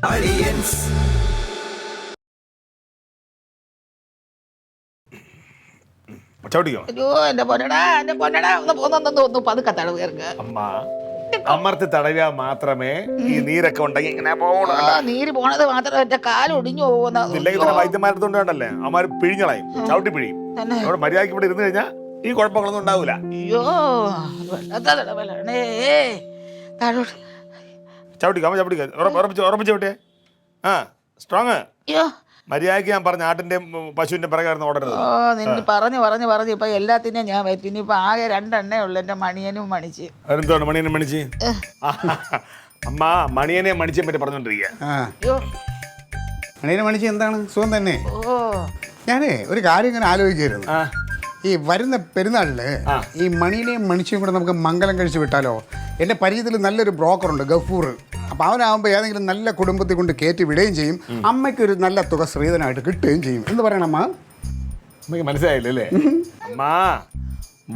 Audience. ചവിട്ടിക്കോ. അയ്യോ എന്റെ പൊന്നടാ ഒന്ന് പതുക്കെ തടവുകയർക്ക്. അമ്മ അമർത്തി തടവിയാൽ മാത്രമേ ഈ നീരൊക്കെ ഉണ്ടെങ്കിൽ ഇങ്ങനെ പോകണം. നീര് പോണത് മാത്രം എന്റെ കാലൊടിഞ്ഞു പോകുന്ന. ഇല്ലെങ്കിൽ തന്നെ വൈദ്യന്മാരത്തോണ്ട് വേണ്ടല്ലേ അവന്മാർ പിഴിഞ്ഞളയും, ചവിട്ടി പിഴിയും. അവിടെ മര്യാദയ്ക്ക് ഇവിടെ ഇരുന്ന് കഴിഞ്ഞാൽ ഈ കുഴപ്പങ്ങളൊന്നും ഉണ്ടാവൂല. അയ്യോ വല്ലാത്ത തടവലാണേ. ചവിട്ടിക്കോ, അമ്മ ചവിട്ടിക്കോ, ഉറപ്പിച്ച് ചവിട്ടിയേ. ആ സ്ട്രോങ്. അയ്യോ മര്യാദയ്ക്ക് ഞാൻ പറഞ്ഞ ആട്ടിന്റെ പശുവിന്റെ പിറകായിരുന്നു ഓടരുത്. ഓ നിന്നെ പറഞ്ഞു ഇപ്പൊ എല്ലാത്തിനെയും ഞാൻ പറ്റി. ഇനിയിപ്പൊ ആകെ 2 എണ്ണേ ഉള്ളു, എന്റെ മണിയനും മണിച്ച്. അതെന്താണ് മണിയനെ മണിച്ച്? അമ്മ മണിയനെ മണിച്ചെ പറ്റി പറഞ്ഞോണ്ടിരിക്കുക. മണിയനെ മണിച്ച് എന്താണ്? സുഖം തന്നെ. ഓ ഞാനേ ഒരു കാര്യം ഇങ്ങനെ ആലോചിക്കായിരുന്നു. ഈ വരുന്ന പെരുന്നാളില് ഈ മണിയനെയും മണിച്ചയും കൂടെ നമുക്ക് മംഗലം കഴിച്ച് വിട്ടാലോ? എൻ്റെ പരിചയത്തിൽ നല്ലൊരു ബ്രോക്കറുണ്ട്, ഗഫൂർ. അപ്പോൾ അവനാകുമ്പോൾ ഏതെങ്കിലും നല്ല കുടുംബത്തിൽ കൊണ്ട് കയറ്റി വിടുകയും ചെയ്യും, അമ്മയ്ക്കൊരു നല്ല തുക സ്ത്രീധനമായിട്ട് കിട്ടുകയും ചെയ്യും. എന്ന് പറയണം അമ്മ? അമ്മയ്ക്ക് മനസ്സിലായില്ലേ? അമ്മ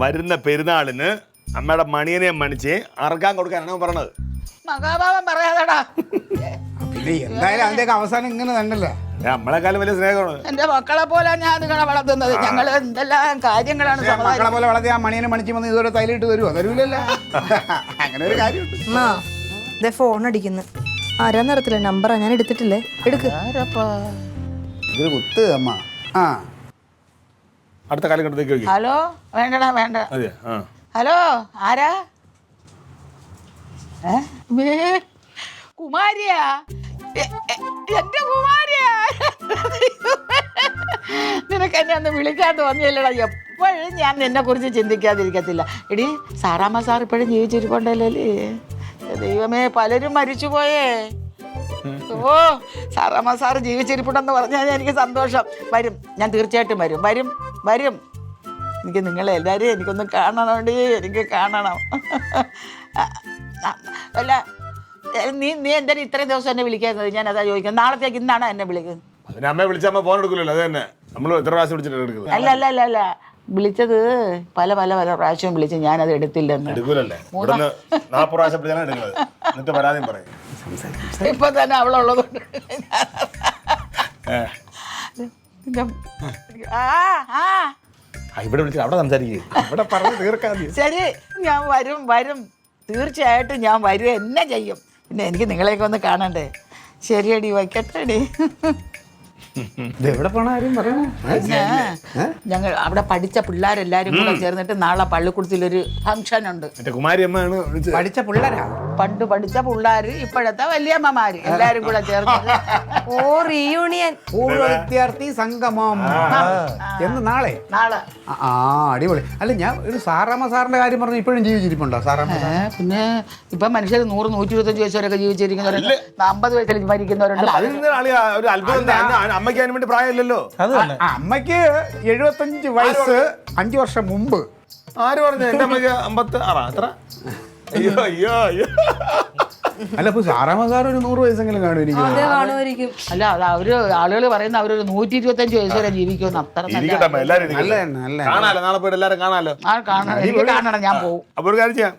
വരുന്ന പെരുന്നാളിന് അമ്മയുടെ മണിയനെ മണിച്ച് അറക്കാൻ കൊടുക്കാനാണ് പറഞ്ഞത്. മഹാഭാവം പറയാതാടാ. പിന്നെ എന്തായാലും അതിൻ്റെയൊക്കെ അവസാനം ഇങ്ങനെ തന്നല്ലേ. നമ്മളെക്കാളും വലിയ സ്നേഹമാണ്. എന്റെ മക്കളെ പോലെ ഞാൻ നിങ്ങളെ വളർത്തുന്നത്. ഞങ്ങള് എന്തെല്ലാം കാര്യങ്ങളാണ്. മക്കളെ പോലെ വളർത്തി ആ മണിയനെ മണിച്ച് വന്ന് ഇതുവരെ തൈലിട്ട് തരുമോ? തരൂലല്ലോ. അങ്ങനെ ഒരു കാര്യമുണ്ട്. ഫോൺ അടിക്കുന്നു. ആരാന്ന് അറിയത്തില്ല, നമ്പറാ ഞാൻ എടുത്തിട്ടില്ലേ. എടുക്ക്. ഇതൊരു കുത്ത് അമ്മ. ആ അടുത്ത കാലം കണ്ടത്തേക്ക്. ഹലോ വേണ്ടടാ വേണ്ട. അതെ. ഹലോ ആരാ? കുമാരിയാ? എന്റെ കുമാരിയാ? നിനക്ക് എന്നെ ഒന്ന് വിളിക്കാൻ തോന്നിയല്ലടാ. എപ്പോഴും ഞാൻ നിന്നെ കുറിച്ച് ചിന്തിക്കാതിരിക്കത്തില്ല. എടി സാറാമ്മ സാർ ഇപ്പോഴും ജീവിച്ചിരിപ്പുണ്ടല്ലേ? ദൈവമേ, പലരും മരിച്ചുപോയേ. ഓ സാറാമ്മ സാറ് ജീവിച്ചിരിപ്പുണ്ടെന്ന് പറഞ്ഞാൽ എനിക്ക് സന്തോഷം. വരും, ഞാൻ തീർച്ചയായിട്ടും വരും. എനിക്ക് നിങ്ങളെ എല്ലാവരെയും എനിക്കൊന്ന് കാണണോണ്ടി, എനിക്ക് കാണണം. അല്ല നീ എന്തായാലും ഇത്രയും ദിവസം എന്നെ വിളിക്കുന്നത്? ഞാൻ അതാ ചോദിക്കുന്നത്. നാളത്തേക്ക് ഇന്നാണ് എന്നെ വിളിക്കുന്നത്. അമ്മയെ വിളിച്ച അമ്മ ഫോൺ എടുക്കില്ലല്ലോ. അത് തന്നെ നമ്മൾ എത്ര പ്രാവശ്യം വിളിച്ചിട്ട് എടുക്കുന്നത്? അല്ല വിളിച്ചത് പല പ്രാവശ്യം വിളിച്ച് ഞാനത് എടുത്തില്ലെന്ന്. എടുക്കൂലല്ലേ? 40 പ്രാവശ്യം വിളിച്ചാണ് എടുക്കുന്നത്. എന്നിട്ട് പരാതി പറയും. ഇപ്പൊ തന്നെ അവളുള്ളതുകൊണ്ട് ഇവിടെ വിളിച്ചാൽ അവിടെ സംസാരിക്കുക. ഇവിടെ പറഞ്ഞ് തീർക്കാതെ. ശരി, ഞാൻ വരും. തീർച്ചയായിട്ടും ഞാൻ വരും, എന്നെ ചെയ്യും. പിന്നെ എനിക്ക് നിങ്ങളെയൊക്കെ ഒന്ന് കാണണ്ടേ. ശരിയടി, വയ്ക്കട്ടെടി. എവിടെ പോണ ആരും പറയണേ? ഞങ്ങൾ അവിടെ പഠിച്ച പിള്ളേരെല്ലാരും കൂടെ ചേർന്നിട്ട് നാളെ പള്ളിക്കൂടത്തിലൊരു ഫംഗ്ഷൻ ഉണ്ട്. കുമാരി അമ്മയാണ് പഠിച്ച പിള്ളേരാ? പണ്ട് പഠിച്ച പിള്ളേര്, ഇപ്പോഴത്തെ വലിയമ്മമാര് എല്ലാരും കൂടെ ചേർന്ന്. ഓ റീയൂണിയൻ, പൂർവ്വ വിദ്യാർത്ഥി സംഗമം എന്ന് നാളെ. ആ അടിപൊളി. അല്ല ഞാൻ ഒരു സാറാമ്മ സാറിന്റെ കാര്യം പറഞ്ഞു. ഇപ്പോഴും ജീവിച്ചിരിപ്പുണ്ടോ സാറാമ്മ? പിന്നെ ഇപ്പൊ മനുഷ്യർ 100-125 വയസ്സുവരെയൊക്കെ ജീവിച്ചിരിക്കുന്നവരുണ്ട്, 50 വയസ്സിൽ മരിക്കുന്നവരുണ്ട്. അമ്മയ്ക്ക് അതിന് വേണ്ടി പ്രായമില്ലല്ലോ. അമ്മയ്ക്ക് 75 വയസ്സ് 5 വർഷം മുമ്പ്. ആര് പറഞ്ഞു? എന്റെ അമ്മയ്ക്ക് 56. എത്ര? അയ്യോ. അല്ല അപ്പൊ സാറാമ്മ സാർ ഒരു 100 വയസ്സെങ്കിലും കാണുമായിരിക്കും. അല്ല അത് ആളുകൾ പറയുന്ന അവരൊരു 125 വയസ്സ് വരെ ജീവിക്കുമെന്ന്. അത്ര കാണാലോ, നാളെ പോയിട്ട് എല്ലാരും കാണാലോ. എനിക്ക് കാണണം, ഞാൻ പോവും. അപ്പൊ ഒരു കാര്യം ചെയ്യാം,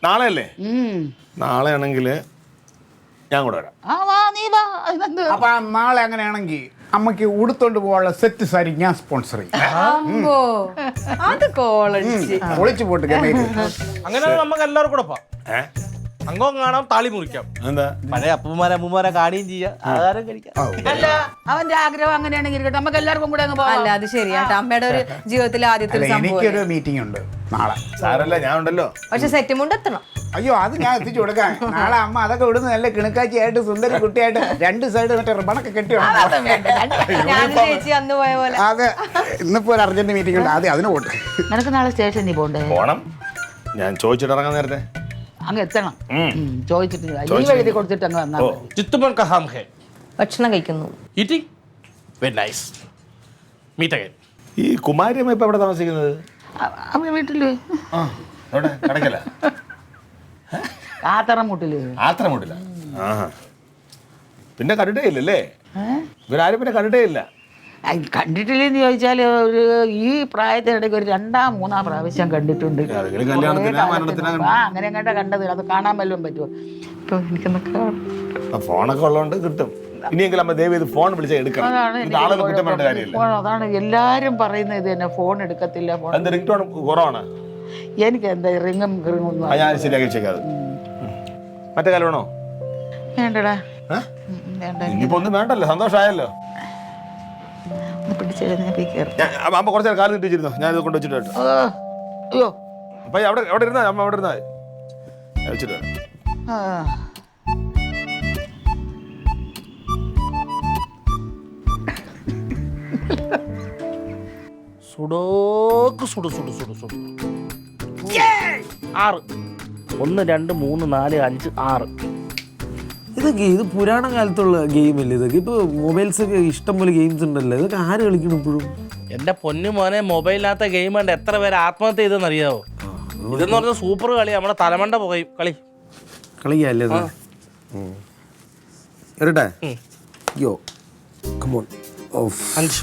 നാളെ അല്ലേ? നാളെ ആണെങ്കിൽ ഞാൻ കൂടെ വരാം. അപ്പൊ നാളെ അങ്ങനെയാണെങ്കിൽ അമ്മയ്ക്ക് ഉടുത്തോണ്ട് പോകാനുള്ള സെറ്റ് സാരി ഞാൻ സ്പോൺസർ ചെയ്യും. പൊളിച്ചു പോട്ട്. അങ്ങനെ നമുക്ക് എല്ലാവർക്കും കൂടെ പോവാം. അംഗം കാണാം, താളി മുറിക്കാം. എന്താ പഴയ അപ്പൂമാരെ കാണുകയും ചെയ്യാം, ആഹാരം കഴിക്കാം. അല്ല അവന്റെ ആഗ്രഹം അങ്ങനെയാണെങ്കിൽ ഇരിക്കട്ടെ, നമുക്ക് എല്ലാവർക്കും കൂടെ അങ്ങ് പോകാം. അല്ല അത് ശരിയാട്ടോ, അമ്മയുടെ ഒരു ജീവിതത്തിലെ ആദ്യത്തെ എനിക്കൊരു മീറ്റിംഗ് ഉണ്ട് നാളെ. സാരല്ല, ഞാൻ ഉണ്ടല്ലോ. പക്ഷെ സെറ്റ് മുണ്ട് എത്തണം. അയ്യോ അത് ഞാൻ എത്തിച്ചു കൊടുക്കാൻ. നാളെ അമ്മ അതൊക്കെ ഇവിടുന്ന് നല്ല കിണക്കാച്ചിയായിട്ട് സുന്ദരി കുട്ടിയായിട്ട് 2 സൈഡ് മറ്റേ റിബണൊക്കെ കെട്ടി. ചേച്ചി അന്ന് പോയ പോലെ. അതെ, ഇന്നിപ്പോ ഒരു അർജന്റ് മീറ്റിംഗ് ഉണ്ട്, ആദ്യം അതിന് പോട്ടെ. നിനക്ക് നാളെ സ്റ്റേഷനിൽ പോകണ്ടേ? പോണം. ഞാൻ ചോദിച്ചിട്ട് ഇറങ്ങാൻ നേരത്തെ അങ്ങ് എത്തണം. ചോദിച്ചിട്ട് ലീവ് എഴുതി കൊടുത്തിട്ട് അങ്ങ് വന്നാൽ ചിത്തുമൻ കഹാം ഹേ. ഭക്ഷണം കഴിക്കുന്നു. Eating very nice. Meet again. ഈ കുമാരിയമ്മ ഇപ്പൊ എവിടെ താമസിക്കുന്നത്? അവൻ വീട്ടില്. എവിടെ? കടക്കല? ആത്തറമുട്ടില്. ആത്തറമുട്ടില്ല. പിന്നെ കണ്ടിട്ടേ ഇല്ലല്ലേ? ഇവരാരും പിന്നെ കണ്ടിട്ടേ ഇല്ല. കണ്ടിട്ടില്ലെന്ന് ചോദിച്ചാൽ ഒരു ഈ പ്രായത്തിനിടയ്ക്ക് ഒരു 2-3 പ്രാവശ്യം കണ്ടിട്ടുണ്ട്. ഏതെങ്കിലും കല്യാണത്തിനാ, മരണത്തിനാ അങ്ങനെ കണ്ട കണ്ടത്. അത് കാണാൻ വല്ലതും പറ്റുമോ? ഇപ്പൊ എനിക്കെന്നൊക്കെ ഫോണൊക്കെ ഉള്ളതുകൊണ്ട് കിട്ടും. ഇനിയെങ്കിലും അമ്മ ദയവ് ഇത് ഫോൺ വിളിച്ചാൽ എടുക്കണം. അതാണ് ഇത് ആളുകൾ കുറ്റം പറഞ്ഞ കാര്യമില്ല. അതാണ് എല്ലാരും പറയുന്നത് ഇത് തന്നെ. ഫോൺ എടുക്കത്തില്ല, ഫോൺ. എന്താ റിംഗ് ടോൺ കുറവാണ്? എനിക്ക് എന്താ റിങ്ങും ഒന്നും ഞാൻ ശരിയാക്കി വെച്ചേക്കാത്. മറ്റേ കാലം വേണോ? വേണ്ടടാ, വേണ്ട. ഇനിയിപ്പോ ഒന്നും വേണ്ടല്ലോ, സന്തോഷമായല്ലോ. ഒന്ന് പിടിച്ചെഴുന്നേപ്പിക്കേറി. അമ്മ കുറച്ച് നേരം കാലം കിട്ടി വെച്ചിരുന്നോ? ഞാൻ ഇത് കൊണ്ട് വെച്ചിട്ട് കേട്ടോ. അയ്യോ, അപ്പൊ അവിടെ ഇരുന്നാ അമ്മ അവിടെ ഇരുന്നാ വെച്ചിട്ട് ആ. സുഡോക്ക് സുഡു സുഡു സുഡു സുഡു 6 1 2 3 4 5 6. ഇതൊക്കെ ഇത് പുരാണ കാലത്തുള്ള ഗെയിം അല്ലേ ഇതൊക്കെ? ഇപ്പൊ മൊബൈൽസ് ഒക്കെ ഇഷ്ടം പോലെ ഗെയിംസ് ഉണ്ടല്ലോ, ഇതൊക്കെ ആര് കളിക്കണം ഇപ്പോഴും? എന്റെ പൊന്നു മോനെ, മൊബൈലിനകത്ത ഗെയിം ഉണ്ട്. എത്ര പേര് ആത്മഹത്യ ചെയ്തെന്ന് അറിയാവോ? ഇതെന്ന് പറഞ്ഞ സൂപ്പർ കളി, നമ്മുടെ തലമണ്ട പോയി കളി കളിക്കല്ലേ വരട്ടെ? യോ കമോൺ. 5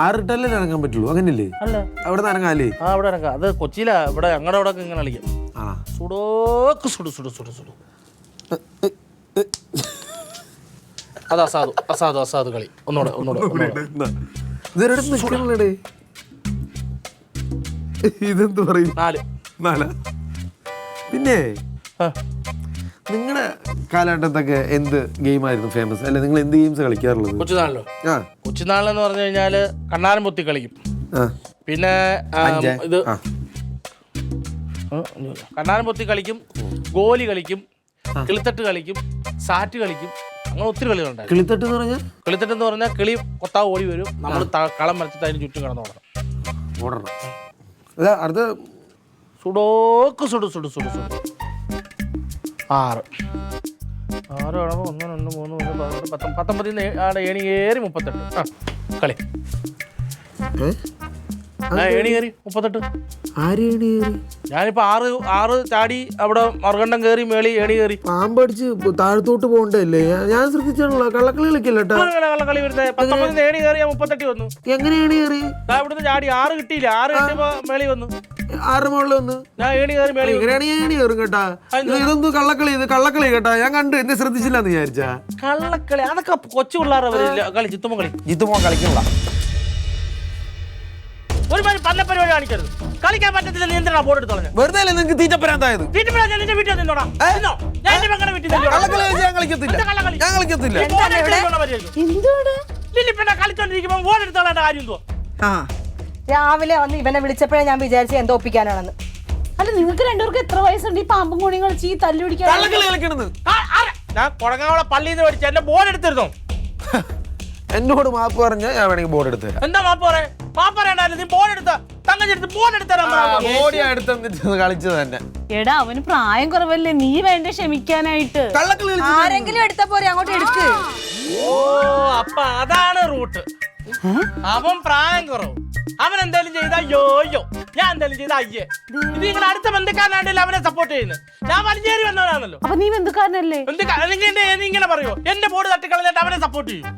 6 ഇട്ടല്ലേ ഇറങ്ങാൻ പറ്റുള്ളൂ, അങ്ങനല്ലേ? അല്ല, അവിടെ നിന്ന് ഇറങ്ങാല്ലേ? ആ അവിടെ ഇറങ്ങാം. അത് കൊച്ചിയിലാ, ഇവിടെ ഞങ്ങളുടെ അവിടെ ഇങ്ങനെ കളിക്കാം. സുഡോക്ക് സുഡു സുഡു സുഡു സുഡു. അത് അസാധു അസാധു അസാധു കളി. ഒന്നൂടെ ഇതെന്ത് പറയും? 4. പിന്നെ നിങ്ങളുടെ കാലഘട്ടത്തൊക്കെ എന്ത് ഗെയിമായിരുന്നു ഫേമസ്? അല്ലെ നിങ്ങൾ എന്ത് ഗെയിംസ് കളിക്കാറുള്ളത്? കൊച്ചുനാളിലോ? കൊച്ചുനാളിലെന്ന് പറഞ്ഞു കഴിഞ്ഞാല് കണ്ണാരം പൊത്തി കളിക്കും. പിന്നെ ഇത് കണ്ണാരം പൊത്തി കളിക്കും, ഗോലി കളിക്കും, കിളിത്തട്ട് കളിക്കും, സാറ്റ് കളിക്കും. അങ്ങനെ ഒത്തിരി കളികളുണ്ടായിരുന്നു. കിളിത്തട്ട് എന്ന് പറഞ്ഞാൽ? കിളിത്തട്ട് എന്ന് പറഞ്ഞാൽ കിളി കൊത്താ ഓടി വരും, നമ്മൾ കളം വരച്ചിട്ട് അതിന് ചുറ്റും കിടന്ന് ഓടണം. അടുത്ത സുഡോക്ക് സുഡു സുഡു സുഡു സുഡു 6 ആകുമ്പോൾ 1 2 3 4 19 ഏണി കയറി 38. കളി ഏണി കയറി 38. ഞാനിപ്പോ 6 ചാടി അവിടെ മറുകണ്ഠം കയറി മേളി ഏണി കയറി പാമ്പടിച്ച് താഴത്തോട്ട് പോകണ്ടല്ലേ? ഞാൻ ശ്രദ്ധിച്ചാണല്ലോ, കള്ളക്കളി കളിക്കല്ലോ. കള്ളക്കളി വരുന്നത് 19 ഏണി കയറി 38 വന്നു. എങ്ങനെ ഏണി കയറി? ഇവിടുന്ന് ചാടി 6 കിട്ടിയില്ല, 6 കിട്ടിയപ്പോ മേളി വന്നു. 6 മുകളിൽ വന്ന് ഞാൻ ഏണി കയറി മേളി. എങ്ങനെയാണ് ഏണി കയറും കേട്ടാ? ഇതൊന്നും കള്ളക്കളി, ഇത് കള്ളക്കളി കേട്ടാ. ഞാൻ കണ്ടു, എന്നെ ശ്രദ്ധിച്ചില്ലെന്ന് വിചാരിച്ചാ. കള്ളക്കളി അതൊക്കെ കൊച്ചു പിള്ളേരെ കളി. ജിത്തുമോ കളിക്കണില്ല. ഒരു പല്ല പരിപാടി കാണിക്കരുത്. കളിക്കാൻ പറ്റത്തില്ല. നീ എന്തിനാ ബോർഡ് എടുത്ത് കളഞ്ഞത്? വെറുതെ അല്ലേ നിങ്ങൾക്ക് തീറ്റപ്പരാന്തായത്? നിന്റെ വീട്ടിൽ നിന്നോടാ. ഞാൻ എന്റെ മകനെ വീട്ടിൽ കളിച്ചോണ്ടിരിക്കുമ്പോ ബോർഡ് എടുത്ത് കളയേണ്ട കാര്യം എന്തോ? രാവിലെ വന്ന് ഇവനെ വിളിച്ചപ്പോഴേ ഞാൻ വിചാരിച്ചു എന്തോ ഒപ്പിക്കാനാണെന്ന്. അല്ല, നിങ്ങൾക്ക് രണ്ടുപേർക്ക് എത്ര വയസ്സുണ്ട്? ഈ പാമ്പും കോണിയും കളിച്ച് ഈ തല്ലു പിടിക്കാൻ ഞാൻ കൊടങ്ങാവളെ പള്ളിയിൽ നിന്ന് പഠിച്ച എന്റെ ബോർഡ് എടുത്തിരുന്നോ? എന്നോട് മാപ്പ് പറഞ്ഞാൽ ഞാൻ വേണമെങ്കിൽ ബോർഡ് എടുത്ത് തരാം. എന്താ മാപ്പ് പറയാ? മാപ്പ് പറയണ്ടല്ലോ. നീ ബോർഡ് എടുത്ത തങ്ങച്ചെടുത്ത് ബോർഡ് എടുത്തരാൻ കളിച്ചത് തന്നെ. എടാ, അവന് പ്രായം കുറവല്ലേ, നീ വേണ്ട ക്ഷമിക്കാനായിട്ട്. ആരെങ്കിലും എടുത്ത പോരെ, അങ്ങോട്ട് എടുക്ക്. ഓ, അപ്പൊ അതാണ് റൂട്ട്. അവൻ പ്രായം കുറവ്, അവൻ എന്തായാലും ചെയ്ത യോയോ, ഞാൻ എന്തായാലും ചെയ്ത അയ്യേ. ഇത് നിങ്ങൾ അടുത്ത ബന്ധുക്കാരനാണ്ടല്ലോ അവനെ സപ്പോർട്ട് ചെയ്യുന്നത്. ഞാൻ വലിച്ചേരി വന്നവനാണല്ലോ. അപ്പൊ നീ ബന്ധുക്കാരനല്ലേ? ഇങ്ങനെ പറയോ? എന്റെ ബോർഡ് തട്ടിക്കളഞ്ഞിട്ട് അവനെ സപ്പോർട്ട് ചെയ്യും.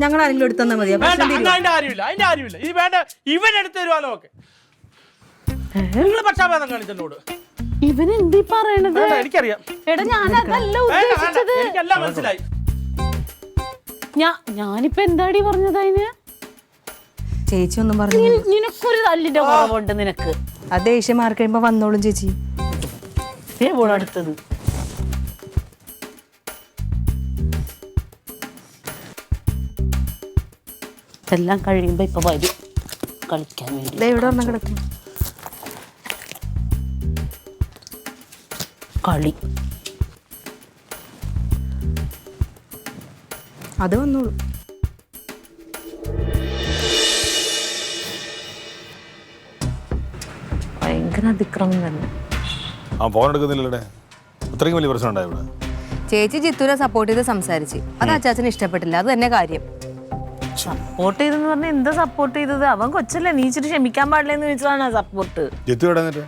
ഞങ്ങൾ ആരെങ്കിലും എടുത്തന്നാ മതി. അതിന്റെ കാര്യമില്ല. ഇത് വേണ്ട, ഇവൻ എടുത്തു തരുവാനോ ഒക്കെ നിങ്ങൾ പക്ഷാഭേദം കാണിച്ചോട്. ഇവൻ എന്തി പറയണത്? എനിക്കറിയാം. എടാ, ഞാനതല്ല ഉദ്ദേശിച്ചത്. എനിക്കെല്ലാം മനസ്സിലായി. ഞാനിപ്പോ എന്താടി പറഞ്ഞത് അതിന്? ചേച്ചി ഒന്നും പറഞ്ഞു. നിനക്കൊരു തല്ലിന്റെ കുറവുണ്ട് നിനക്ക്. ആ ദേഷ്യം മാറി കഴിയുമ്പോ വന്നോളും ചേച്ചി. അടുത്തത് എല്ലാം കഴിയുമ്പോ ഇപ്പൊ വരും കളിക്കാൻ വേണ്ടി. എവിടെ വന്ന കിടക്കും കളി. അത് വന്നോളൂ. ഭയങ്കര അതിക്രമം തന്നെ. ഫോൺ എടുക്കുന്നില്ലേ? ഇത്രയും വലിയ പ്രശ്നം ഉണ്ടായി ഇവിടെ. ചേച്ചി ജിത്തുനെ സപ്പോർട്ട് ചെയ്ത് സംസാരിച്ച്, അത് അച്ചാച്ചന് ഇഷ്ടപ്പെട്ടില്ല. അത് തന്നെ കാര്യം. സപ്പോർട്ട് ചെയ്തെന്ന് പറഞ്ഞാൽ എന്താ സപ്പോർട്ട് ചെയ്തത്? അവൻ കൊച്ചല്ലേ, നീ ഇച്ചിരി ക്ഷമിക്കാൻ പാടില്ലെന്ന് ചോദിച്ചതാണ് സപ്പോർട്ട്. ജിത്തു എവിടെ?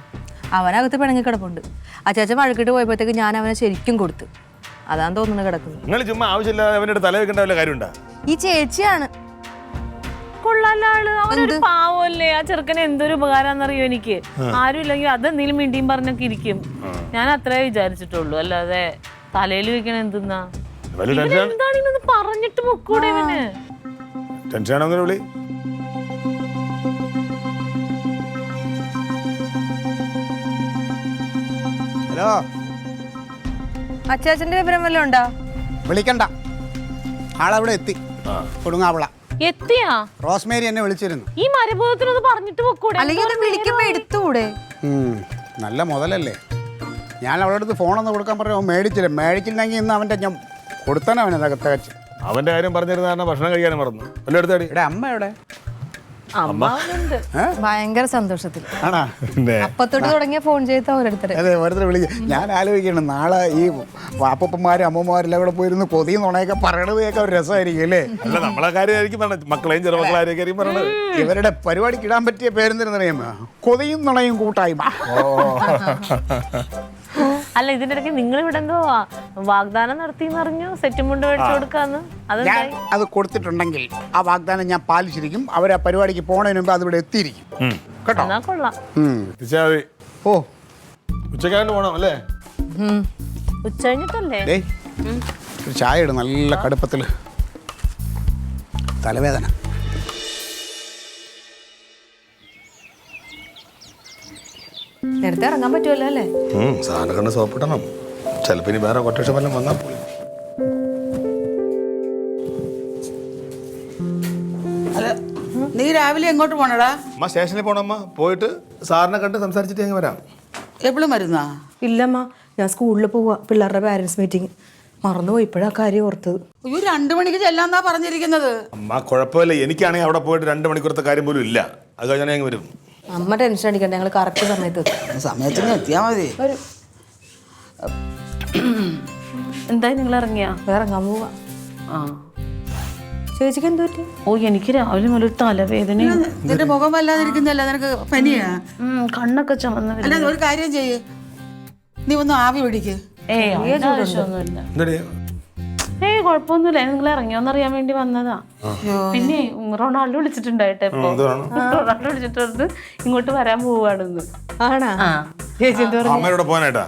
അവനകത്ത് പിണങ്ങി കിടപ്പുണ്ട്. അച്ചാച്ചൻ വഴക്കിട്ട് പോയപ്പോഴത്തേക്ക് ഞാൻ അവനെ ശരിക്കും കൊടുത്ത്. അതാന്ന് തോന്നുന്നു കിടക്കുന്നത്. നിങ്ങൾ ചുമ്മാ ആവശ്യമില്ലാതെ അവൻ്റെ തല വെക്കേണ്ട വല്ല കാര്യമുണ്ടോ? ഈ ചേച്ചിയാണ്. കൊള്ളാല ആള്, അവനൊരു പാവല്ലേ. ആ ചെറുക്കന് എന്തൊരു ഉപകാരാന്നറിയോ എനിക്ക്. ആരും ഇല്ലെങ്കിൽ അതെന്തെങ്കിലും മിണ്ടിയും പറഞ്ഞൊക്കെ ഇരിക്കും. ഞാൻ അത്രേ വിചാരിച്ചിട്ടുള്ളൂ, അല്ലാതെ തലയിൽ വെക്കണ എന്തെന്നാ. എന്താണെന്ന് പറഞ്ഞിട്ട് പൊക്കൂടെ ഇവന്. ടെൻഷനാണോ വിളി? ഹലോ, അച്ചാച്ചന്റെ വിവരം വല്ലതും ഉണ്ടോ? വിളിക്കണ്ട, ആളവിടെ എത്തി. കൊടുങ്ങാവള എത്തിയാ? റോസ്മേരി എന്നെ വിളിച്ചിരുന്നു. ഈ മരഭൂതത്തിനൊന്ന് പറഞ്ഞിട്ട് പൊക്കൂടെ. അല്ലെങ്കിൽ വിളിക്കുമ്പോ എടുത്തുകൂടെ? നല്ല മുതലല്ലേ. ഞാൻ അവളുടെ അടുത്ത് ഫോണൊന്ന് കൊടുക്കാൻ പറഞ്ഞു, അവൻ മേടിച്ചില്ല. മേടിച്ചില്ലെങ്കിൽ ഇന്ന് അവൻ്റെ ഞാൻ കൊടുത്താൻ അവനെ തികച്ച്. അവന്റെ കാര്യം പറഞ്ഞിരുന്ന കാരണം ഭക്ഷണം കഴിക്കാനും മറന്നു. വല്ല എടുത്താടി. ഇവിടെ അമ്മ എവിടെ? ഭയങ്കര സന്തോഷത്തിൽ. ആണാ? അപ്പത്തൊട്ട് തുടങ്ങിയ ഫോൺ ചെയ്ത ഓരോരുത്തർ. അതെ, ഓരോരുത്തർ വിളിക്കും. ഞാൻ ആലോചിക്കണം, നാളെ ഈ വാപ്പന്മാരും അമ്മമാരെല്ലാം കൂടെ പോയിരുന്ന് കൊതിയും നുണയൊക്കെ പറയണത് കേൾക്കാൻ ഒരു രസമായിരിക്കും അല്ലേ? അല്ല, നമ്മളെ കാര്യമായിരിക്കും പറഞ്ഞത്, മക്കളെയും ചെറുമക്കളായിരിക്കും പറഞ്ഞത്. ഇവരുടെ പരിപാടിക്ക് ഇടാൻ പറ്റിയ പേരെന്തിനെന്നറിയാമോ? കൊതിയും നുണയും കൂട്ടായ്മ. അല്ല, ഇതിന്റെ ഇടയ്ക്ക് നിങ്ങൾ ഇവിടെ എന്തോ വാഗ്ദാനം നടത്തിന്ന് പറഞ്ഞു, സെറ്റും മുണ്ട് മേടിച്ചു കൊടുക്കാന്ന്. ഞാൻ അത് കൊടുത്തിട്ടുണ്ടെങ്കിൽ ആ വാഗ്ദാനം ഞാൻ പാലിച്ചിരിക്കും. അവർ ആ പരിപാടിക്ക് പോണതിന് മുമ്പ് അതിവിടെ എത്തിയിരിക്കും കേട്ടോ. എന്നാ കൊള്ളാം. ഓ, ഉച്ചക്കാരന് പോണം അല്ലേ? ഉച്ച കഴിഞ്ഞിട്ടല്ലേ? ഒരു ചായ ഇടും നല്ല കടുപ്പത്തിൽ. തലവേദന. നേരത്തെ ഇറങ്ങാൻ പറ്റുമല്ലോ അല്ലേ? സാധനം കണ്ട് സോപ്പിടണം. ചിലപ്പോ ഇനി വേറെ കൊട്ടേഷൻ വല്ലതും വന്നാൽ പോയി. അല്ല, നീ രാവിലെ എങ്ങോട്ട് പോണടാ? അമ്മ സ്റ്റേഷനിൽ പോണമ്മ. പോയിട്ട് സാറിനെ കണ്ട് സംസാരിച്ചിട്ട് ഞങ്ങൾ വരാം. എപ്പോഴും വരുന്നാ? ഇല്ലമ്മ, ഞാൻ സ്കൂളിൽ പോവാ, പിള്ളേരുടെ പാരന്റ്സ് മീറ്റിംഗ്. മറന്നുപോയി, ഇപ്പോഴാ കാര്യം ഓർത്തത്. അയ്യോ, 2 മണിക്ക് ചെല്ലാന്നാ പറഞ്ഞിരിക്കുന്നത്. അമ്മ കുഴപ്പമില്ല, എനിക്കാണെങ്കിൽ അവിടെ പോയിട്ട് 2 മണിക്കൂറത്തെ കാര്യം പോലും ഇല്ല. അത് കഴിഞ്ഞാൽ ഞങ്ങൾ വരും. അമ്മ ടെൻഷൻ അടിക്കണ്ട, ഞങ്ങൾ കറക്റ്റ് സമയത്ത് സമയത്തിന് എത്തിയാ മതി. എന്തായാലും നിങ്ങൾ ഇറങ്ങിയാ? ഇറങ്ങാൻ പോവാ. ആ, ചേച്ചിക്ക് എന്ത് പറ്റി? ഓ, എനിക്ക് രാവിലെ മുതൽ തലവേദന. നിന്റെ മുഖം വല്ലാതിരിക്കുന്നല്ല, നിനക്ക് പനിയാ? കണ്ണൊക്കെ ചുമന്ന്. അല്ല, ഒരു കാര്യം ചെയ്യ്, നീ ഒന്ന് ആവി പിടിക്ക്. ആവശ്യമൊന്നുമില്ല. കുഴപ്പമൊന്നുമില്ല, നിങ്ങൾ ഇറങ്ങിയോന്നറിയാൻ വേണ്ടി വന്നതാ. പിന്നെ റൊണാൾഡോ വിളിച്ചിട്ടുണ്ടായിട്ട്, ഇപ്പൊ റൊണാൾഡോ വിളിച്ചിട്ടുണ്ട് ഇങ്ങോട്ട് വരാൻ പോവാണെന്ന്. ആണാ? ചേച്ചി എന്ത് പറഞ്ഞു? അമ്മയോടെ പോകാനായിട്ടാ?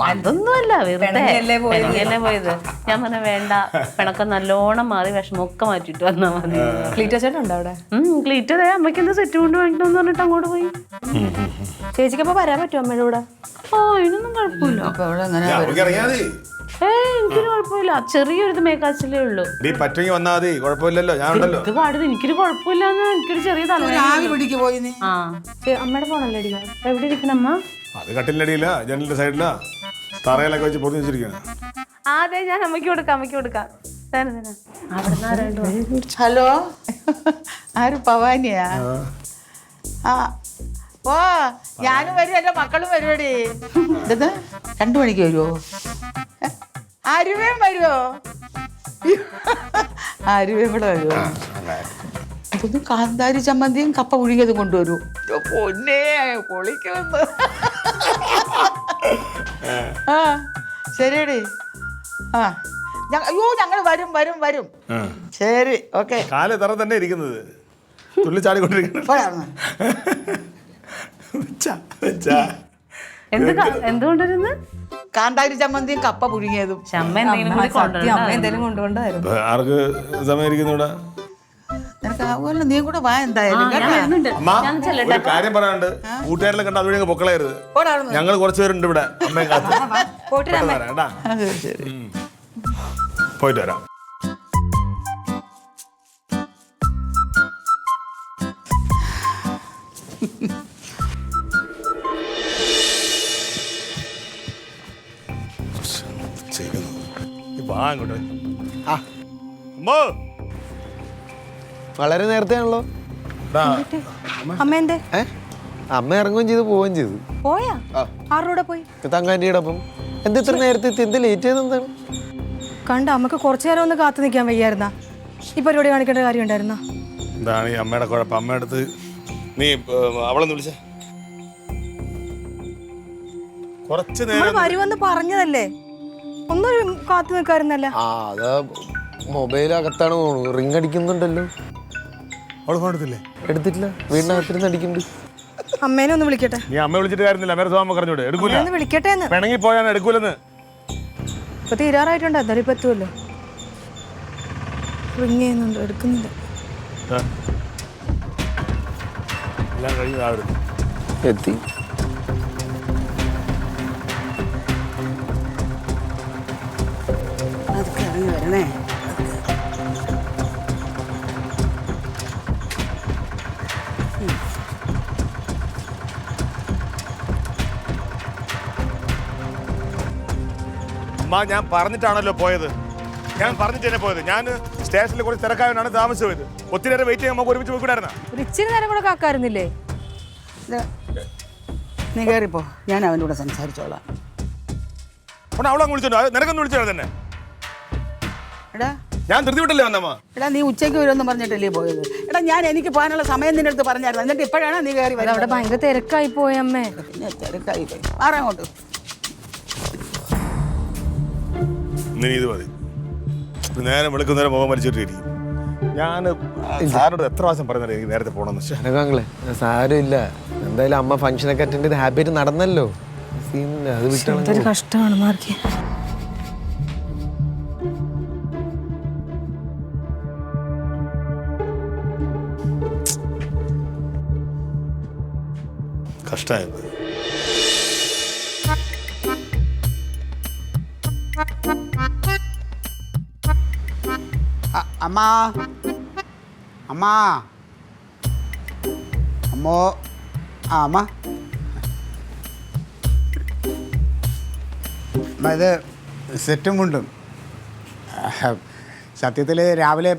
അതൊന്നുമല്ല, വെറുതെ പോയത്. ഞാൻ പറഞ്ഞ വേണ്ട, പിണക്കം നല്ലോണം മാറി വിഷമമൊക്കെ മാറ്റിട്ട് വന്നാ മതി. ക്ലീറ്റോ ചേട്ടൻ ഉണ്ടോ അവിടെ? ക്ലീറ്റോ അമ്മയ്ക്ക് എന്താ സെറ്റ് കൊണ്ട് വാങ്ങിക്കണമെന്ന് പറഞ്ഞിട്ട് അങ്ങോട്ട് പോയി. ചേച്ചിക്ക് അപ്പൊ വരാൻ പറ്റുമോ അമ്മയുടെ കൂടെ? ഓ, ഇതിനൊന്നും കുഴപ്പമില്ല. എനിക്കൊരു കുഴപ്പമില്ല, ചെറിയൊരു മേക്കാച്ചിലേ ഉള്ളൂ. വന്നാ മതി, കുഴപ്പമില്ലല്ലോ. ഞാനുണ്ടല്ലോ. ഇത് പാടുന്നത് എനിക്കൊരു കുഴപ്പമില്ലാന്ന്. എനിക്കൊരു ചെറിയ ആവി പിടിക്ക് പോയി നീ. ആ, അമ്മയുടെ ഫോണല്ലേ അടിക്കാൻ? എവിടെ ഇരിക്കണം അമ്മ? അത് കട്ടിലടിയില്ല, ജനലിന്റെ സൈഡിലാ, തറയിലൊക്കെ വെച്ച് പൊതി വെച്ചിരിക്കുകയാണ്. അതെ, ഞാൻ അമ്മയ്ക്ക് കൊടുക്കാം. ഹലോ, ആര്? പവാനിയാ? ആ, ഓ, ഞാനും വരും, എന്റെ മക്കളും വരുവടി. എന്താ 2 മണിക്ക് വരുമോ? ആരുവേം വരുമോ? ആരുവേം കൂടെ വരുമോ? അതൊന്ന് കാന്താരി ചമ്മന്തിയും കപ്പ പുഴുങ്ങിയതും കൊണ്ടുവരൂ. പൊന്നേ, പൊളിക്കുമെന്ന്. ആ, ശരിയടി. ആ, അയ്യോ, ഞങ്ങൾ വരും. ശരി, ഓക്കെ. കാല് തറ തന്നെ ഇരിക്കുന്നത്, തുള്ളി ചാടിക്കൊണ്ടിരിക്കുന്നത്. എന്തുകൊണ്ടിരുന്ന്? കാന്താരി ചമ്മന്തിയും കപ്പ പുഴുങ്ങിയതും. എന്തെങ്കിലും കൊണ്ടുകൊണ്ടായിരുന്നു. ആർക്ക് സമയം ഇരിക്കുന്നു ഇവിടെ? നിനക്ക് ആവുമല്ലോ, നീ കൂടെ വാ എന്തായാലും. അമ്മ, ഒരു കാര്യം പറയാനുണ്ട്. കൂട്ടുകാരെല്ലാം കണ്ട അതുവഴി പൊക്കളയരുത്. ഞങ്ങൾ കുറച്ച് പേരുണ്ട് ഇവിടെ, അമ്മയും കാത്ത്. പോയിട്ട് വരാം. വളരെ നേരത്തെ ആണല്ലോ. അമ്മ എന്തേ? അമ്മ ഇറങ്ങുകയും ചെയ്തു, പോവുകയും ചെയ്തു. പോയാ? ആരുടെ പോയി? തങ്കാൻ്റെ ഒപ്പം. എന്താ ഇത്ര നേരത്തെ എത്തി? എന്താ ലേറ്റ് ചെയ്തെന്താണ്? കണ്ട അമ്മക്ക് കുറച്ചു നേരം ഒന്ന് കാത്തു നിൽക്കാൻ വയ്യായിരുന്ന? ഈ പരിപാടി കാണിക്കേണ്ട കാര്യം ഉണ്ടായിരുന്ന? എന്താണ് ഈ അമ്മയുടെ കുഴപ്പം? അമ്മ അടുത്ത് നീ അവളെന്ന് വിളിച്ച കുറച്ച് നേരം വരുമെന്ന് പറഞ്ഞതല്ലേ? ഒന്നും കാത്തു നിൽക്കാറുന്നല്ല. ആ അതാ മൊബൈൽ അകത്താണ് തോന്നുന്നു. റിങ് അടിക്കുന്നുണ്ടല്ലോ. അവള് ഫോൺ എടുത്തില്ലേ? എടുത്തിട്ടില്ല, വീടിനകത്തിരുന്ന് അടിക്കുന്നുണ്ട്. അമ്മേനെ ഒന്ന് വിളിക്കട്ടെ. നീ അമ്മ വിളിച്ചിട്ട് കാര്യമില്ല, അമ്മേരെ സ്വഭാവം പറഞ്ഞോട്. എടുക്കൂല, ഒന്ന് വിളിക്കട്ടെ എന്ന്. പിണങ്ങി പോയാൽ എടുക്കൂലെന്ന്. ഇപ്പൊ തീരാറായിട്ടുണ്ട്, എന്തായാലും ഇപ്പൊ എത്തുമല്ലോ. റിങ് ചെയ്യുന്നുണ്ട്, എടുക്കുന്നില്ല. എല്ലാം കഴിഞ്ഞ് ആവരുത്. എത്തി. അതൊക്കെ ഇറങ്ങി വരണേ. അമ്മ ഞാൻ പറഞ്ഞിട്ടാണല്ലോ പോയത്. ഞാൻ പറഞ്ഞിട്ട് തന്നെ പോയത്. ഞാൻ സ്റ്റേഷനിൽ കുറച്ച് തിരക്കായതുകൊണ്ടാണ് താമസിച്ചു പോയത്. ഒത്തിരി നേരം വെയിറ്റ് ചെയ്യാൻ നമുക്ക് ഒരുമിച്ച് പോയിക്കൂടായിരുന്ന? ഒരു ഇച്ചിരി നേരം കൂടെ കാക്കാറുന്നില്ലേ? നീ കയറിപ്പോ, ഞാൻ അവൻ്റെ കൂടെ സംസാരിച്ചോളാം. അവിടെ അവളങ്ങ് വിളിച്ചോണ്ടോ? നിനക്കൊന്ന് വിളിച്ചോ തന്നെ. എടാ ഞാൻ ധൃതി വിട്ടല്ലേ വന്നമ്മ? എടാ നീ ഉച്ചയ്ക്ക് വരുമെന്ന് പറഞ്ഞിട്ടല്ലേ പോയത്? എടാ ഞാൻ എനിക്ക് പോകാനുള്ള സമയം നിന്റെ അടുത്ത് പറഞ്ഞായിരുന്നു. എന്നിട്ട് ഇപ്പോഴാണ് നീ കയറി അവിടെ വരുന്നത്. ഭയങ്കര തിരക്കായി പോയി അമ്മേ. പിന്നെ തിരക്കായി പോയി. മാറാങ്ങോട്ട്. ഇനി ഇത് മതി. നേരം വെളുക്കുന്നേരം മുഖം വലിച്ചിട്ടിരിക്കും. ഞാൻ സാറിനോട് എത്ര പ്രാവശ്യം പറഞ്ഞത് എനിക്ക് നേരത്തെ പോകണമെന്ന്. അനക്കാങ്ങളെ സാരമില്ല, എന്തായാലും അമ്മ ഫംഗ്ഷനൊക്കെ അറ്റൻഡ് ചെയ്ത് ഹാപ്പിയായിട്ട് നടന്നല്ലോ. സീനില്ല, അത് വിട്ടു. കഷ്ടമാണ് മാർക്കി. കഷ്ടമായത്. അമ്മ അമ്മ അമ്മോ ആ അമ്മ ഇത് സെറ്റും കൊണ്ടും സത്യത്തിൽ രാവിലെ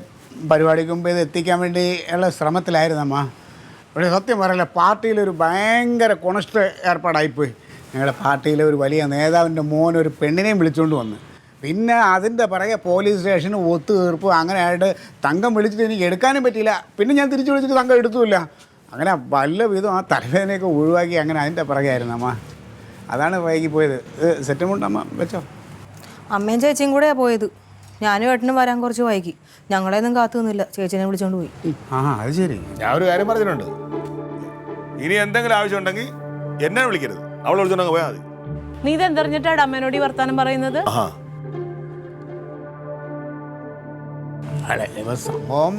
പരിപാടിക്ക് മുമ്പ് ഇത് എത്തിക്കാൻ വേണ്ടി ഉള്ള ശ്രമത്തിലായിരുന്നു അമ്മ. പക്ഷേ സത്യം പറയല്ല, പാർട്ടിയിലൊരു ഭയങ്കര കൊണസ്റ്റ് ഏർപ്പാടായിപ്പോയി. ഞങ്ങളുടെ പാർട്ടിയിലെ ഒരു വലിയ നേതാവിൻ്റെ മോൻ ഒരു പെണ്ണിനെയും വിളിച്ചുകൊണ്ട് വന്ന്, പിന്നെ അതിൻ്റെ പിറകെ പോലീസ് സ്റ്റേഷന് ഒത്തുതീർപ്പ് അങ്ങനെ ആയിട്ട് തങ്കം വിളിച്ചിട്ട് എനിക്ക് എടുക്കാനും പറ്റിയില്ല. പിന്നെ ഞാൻ തിരിച്ചു വിളിച്ചിട്ട് തങ്കം എടുത്തുമില്ല. അങ്ങനെ വല്ല വിധം ആ തലവേദനയൊക്കെ ഒഴിവാക്കി അങ്ങനെ അതിൻ്റെ പിറകെ ആയിരുന്നു അമ്മ. അതാണ് വൈകി പോയത്. സെറ്റും കൊണ്ട് അമ്മ വെച്ചോ. അമ്മയും ചേച്ചിയും കൂടെയാ പോയത്. ഞാനും ഏട്ടനും വരാൻ കുറച്ച് വൈകി. ഞങ്ങളെയൊന്നും കാത്തു നിന്നില്ല, ചേച്ചിനെ വിളിച്ചോണ്ട് പോയി. ആ അത് ശരി. ഞാൻ ഒരു കാര്യം പറഞ്ഞിട്ടുണ്ട്, ഇനി എന്തെങ്കിലും ആവശ്യമുണ്ടെങ്കിൽ എന്നെ വിളിക്കരുത്, അവളെ വിളിച്ചോണ്ടെങ്കിൽ പോയാൽ മതി. നീ ഇതെന്തറിഞ്ഞിട്ടാണ് അമ്മേനോട് ഈ വർത്താനം പറയുന്നത്? ആ അതെ, ഇപ്പം സംഭവം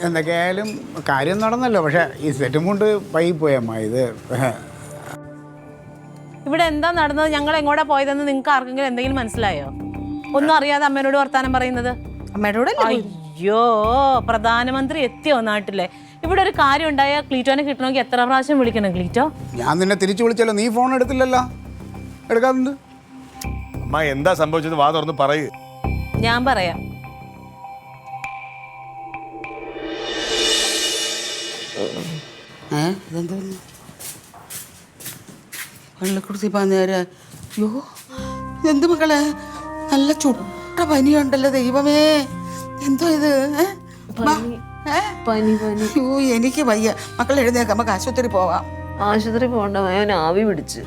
എന്തൊക്കെയായാലും കാര്യം നടന്നല്ലോ. പക്ഷേ ഈ സെറ്റും കൊണ്ട് വൈകി പോയമ്മ. ഇത് ഇവിടെ എന്താ നടന്നത്, ഞങ്ങൾ എങ്ങോട്ടാ പോയതെന്ന് നിങ്ങൾക്ക് ആർക്കെങ്കിലും എന്തെങ്കിലും മനസ്സിലായോ? ഒന്നും അറിയാതെ അമ്മേനോട് വർത്താനം പറയുന്നത്. അമ്മയുടെ കൂടെ അയ്യോ, പ്രധാനമന്ത്രി എത്തിയോ നാട്ടിലെ? ഇവിടെ ഒരു കാര്യം ഉണ്ടായാൽ ക്ലീറ്റോനെ കിട്ടണമെങ്കിൽ എത്ര പ്രാവശ്യം വിളിക്കണം ക്ലീറ്റോ? ഞാൻ നിന്നെ തിരിച്ചു വിളിച്ചല്ലോ, നീ ഫോൺ എടുത്തില്ലല്ലോ. എടുക്കാറുണ്ട്. അമ്മ എന്താ സംഭവിച്ചത് വാ തുറന്ന് പറയൂ. ഞാൻ പറയാം. ഇതെന്തോന്നു വെള്ളക്കുറിച്ച് നേരെ? അയ്യോ ഇതെന്ത് മക്കളെ, നല്ല ചുട്ട പനിയുണ്ടല്ലോ. ദൈവമേ, എന്തോ ഇത്? അയ്യോ എനിക്ക് വയ്യ. മക്കൾ എഴുന്നേക്ക്, നമുക്ക് ആശുപത്രി പോവാം. ആശുപത്രി പോകണ്ട, ഞാൻ ആവി പിടിച്ച്.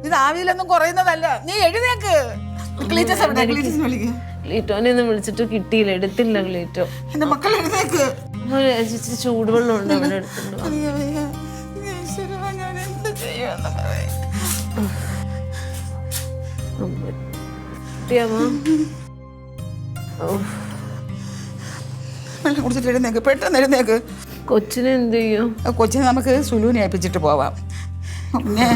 ഇത് ആവിയിലൊന്നും കുറയുന്നതല്ല. നീ എഴുന്നേക്ക്. ക്ലീറ്റോനെ ഒന്നും വിളിച്ചിട്ട് കിട്ടിയില്ല, എടുത്തില്ല ക്ലീറ്റോ. എന്റെ മക്കൾ എഴുന്നേക്ക്. ചൂടുവെള്ളം ഉണ്ട് അവിടെ എടുത്തുണ്ട്. വെള്ളം കുടിച്ചിട്ട് എഴുന്നേക്ക്, പെട്ടെന്ന് എഴുന്നേക്ക്. കൊച്ചിനെ എന്ത് ചെയ്യും? കൊച്ചിനെ നമുക്ക് സുലുവിനെ ഏൽപ്പിച്ചിട്ട് പോവാം. പിന്നെ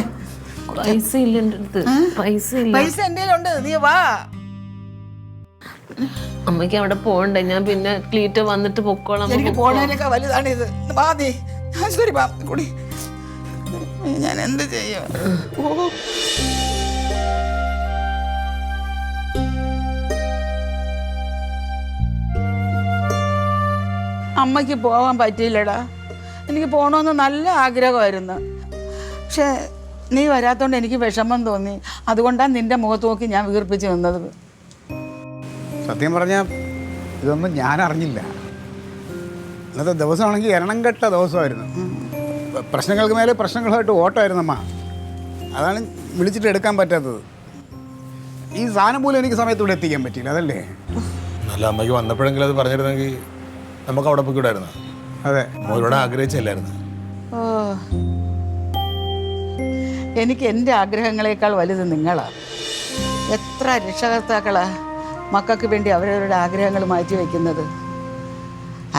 പൈസ ഇല്ല എൻ്റെ അടുത്ത്, പൈസ ഇല്ല. പൈസ എൻ്റെ ഉണ്ട്, നീ വാ. അമ്മയ്ക്ക് അവിടെ പോകണ്ടേ? ഞാൻ പിന്നെ ക്ലീറ്റോ വന്നിട്ട് പൊക്കോളാം. എനിക്ക് പോണേനൊക്കെ വലുതാണ് ഇത്. വാ നീ ആശുപത്രി വാ കൂടി. ഞാൻ എന്ത് ചെയ്യും? അമ്മയ്ക്ക് പോകാൻ പറ്റിയില്ലടാ. എനിക്ക് പോകണമെന്ന് നല്ല ആഗ്രഹമായിരുന്നു. പക്ഷേ നീ വരാത്തോണ്ട് എനിക്ക് വിഷമം തോന്നി. അതുകൊണ്ടാണ് നിന്റെ മുഖത്ത് നോക്കി ഞാൻ വീർപ്പിച്ച് നിന്നത്. സത്യം പറഞ്ഞാൽ ഇതൊന്നും ഞാൻ അറിഞ്ഞില്ല. ഇന്നത്തെ ദിവസമാണെങ്കിൽ എണ്ണം കെട്ട ദിവസമായിരുന്നു. പ്രശ്നങ്ങൾക്ക് മേലെ പ്രശ്നങ്ങളായിട്ട് ഓട്ടമായിരുന്നു അമ്മ. അതാണ് വിളിച്ചിട്ട് എടുക്കാൻ പറ്റാത്തത്. ഈ സാധനം പോലും എനിക്ക് സമയത്ത് ഇവിടെ എത്തിക്കാൻ പറ്റിയില്ല, അതല്ലേ? നല്ല അമ്മയ്ക്ക് വന്നപ്പോഴെങ്കിലും അത് പറഞ്ഞിരുന്നെങ്കിൽ നമുക്ക് അവിടെ പോയിക്കൂടായിരുന്നു. അതെ, മോരോട് ആഗ്രഹിച്ചല്ലായിരുന്നു. ഓ, എനിക്ക് എൻ്റെ ആഗ്രഹങ്ങളെക്കാൾ വലുത് നിങ്ങളാണ്. എത്ര രക്ഷകർത്താക്കളാ മക്കൾക്ക് വേണ്ടി അവരവരുടെ ആഗ്രഹങ്ങൾ മാറ്റി വയ്ക്കുന്നത്.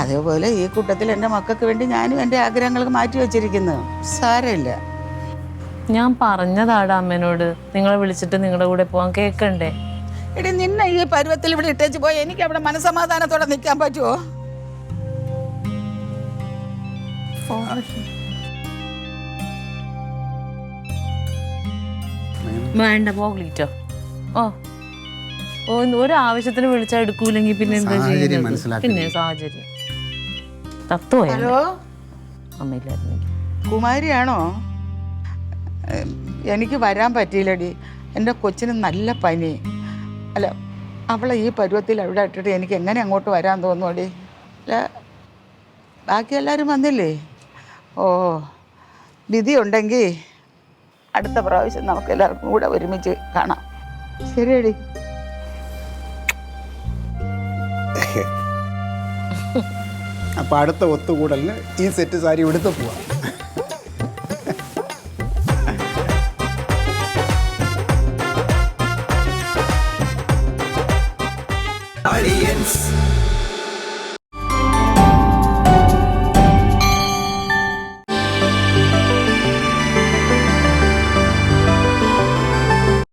അതേപോലെ ഈ കൂട്ടത്തിൽ എൻ്റെ മക്കൾക്ക് വേണ്ടി ഞാനും എൻ്റെ ആഗ്രഹങ്ങൾ മാറ്റി വെച്ചിരിക്കുന്നു. സാരമില്ല. ഞാൻ പറഞ്ഞതാടാ അമ്മേനോട് നിങ്ങളെ വിളിച്ചിട്ട് നിങ്ങളുടെ കൂടെ പോവാൻ, കേക്കണ്ടേ? എടി, നിന്നെ ഈ പരുവത്തിൽ ഇവിടെ ഇട്ടേച്ച് പോയി എനിക്ക് അവിടെ മനസമാധാനത്തോടെ നിൽക്കാൻ പറ്റുമോ? വേണ്ട, പോകലിട്ടോ. ഓ ഓ, ഒരു ആവശ്യത്തിന് വിളിച്ചാൽ എടുക്കൂലെങ്കിൽ പിന്നെ എന്താ ചെയ്യുന്നത്? പിന്നെ സാഹചര്യം തത്തുപോയ ഹലോ, അമ്മയില്ലായിരുന്നെങ്കിൽ. കുമാരിയാണോ? എനിക്ക് വരാൻ പറ്റിയില്ലടി. എൻ്റെ കൊച്ചിന് നല്ല പനി. അല്ല, അവളെ ഈ പരുവത്തിൽ അവിടെ ഇട്ടിട്ട് എനിക്ക് എങ്ങനെ അങ്ങോട്ട് വരാൻ തോന്നുമടി? അല്ല, ബാക്കി എല്ലാവരും വന്നില്ലേ? ഓ, വിധി ഉണ്ടെങ്കിൽ അടുത്ത പ്രാവശ്യം നമുക്ക് എല്ലാവർക്കും കൂടെ ഒരുമിച്ച് കാണാം. ശരിയടി. അപ്പം അടുത്ത ഒത്തുകൂടലിന് ഈ സെറ്റ് സാരി എടുത്ത് പോവാം. Audience